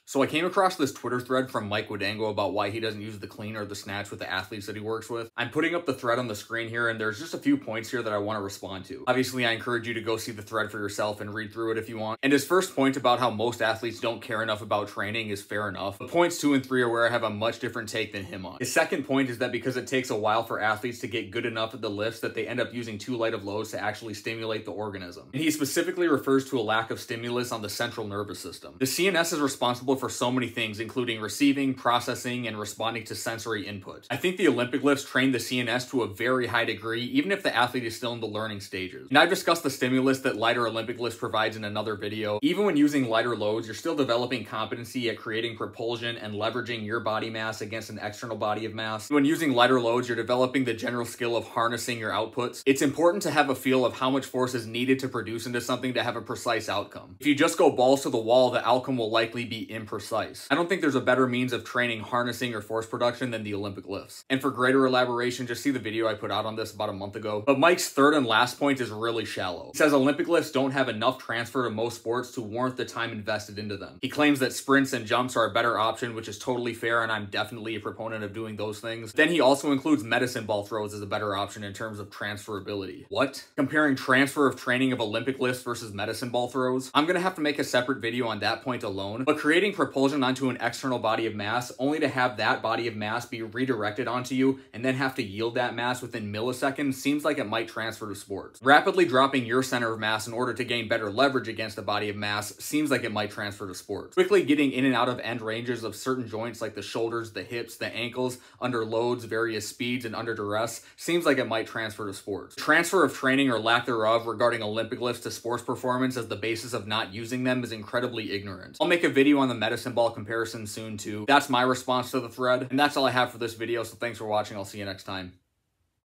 So I came across this Twitter thread from Mike Wadango about why he doesn't use the clean or the snatch with the athletes that he works with. I'm putting up the thread on the screen here, and there's just a few points here that I want to respond to. Obviously, I encourage you to go see the thread for yourself and read through it if you want. And his first point about how most athletes don't care enough about training is fair enough. But points 2 and 3 are where I have a much different take than him on. His second point is that because it takes a while for athletes to get good enough at the lifts that they end up using too light of loads to actually stimulate the organism. And he specifically refers to a lack of stimulus on the central nervous system. The CNS is responsible for so many things, including receiving, processing, and responding to sensory input. I think the Olympic lifts train the CNS to a very high degree, even if the athlete is still in the learning stages. And I've discussed the stimulus that lighter Olympic lifts provides in another video. Even when using lighter loads, you're still developing competency at creating propulsion and leveraging your body mass against an external body of mass. When using lighter loads, you're developing the general skill of harnessing your outputs. It's important to have a feel of how much force is needed to produce into something to have a precise outcome. If you just go balls to the wall, the outcome will likely be imprecise. I don't think there's a better means of training harnessing or force production than the Olympic lifts. And for greater elaboration, just see the video I put out on this about a month ago. But Mike's third and last point is really shallow. He says Olympic lifts don't have enough transfer to most sports to warrant the time invested into them. He claims that sprints and jumps are a better option, which is totally fair, and I'm definitely a proponent of doing those things. Then he also includes medicine ball throws as a better option in terms of transferability. What? Comparing transfer of training of Olympic lifts versus medicine ball throws? I'm gonna have to make a separate video on that point alone, but creating propulsion onto an external body of mass only to have that body of mass be redirected onto you and then have to yield that mass within milliseconds seems like it might transfer to sports. Rapidly dropping your center of mass in order to gain better leverage against a body of mass seems like it might transfer to sports. Quickly getting in and out of end ranges of certain joints like the shoulders, the hips, the ankles, under loads, various speeds, and under duress seems like it might transfer to sports. Transfer of training or lack thereof regarding Olympic lifts to sports performance as the basis of not using them is incredibly ignorant. I'll make a video on the medicine ball comparison soon too. That's my response to the thread, and that's all I have for this video, so thanks for watching. I'll see you next time.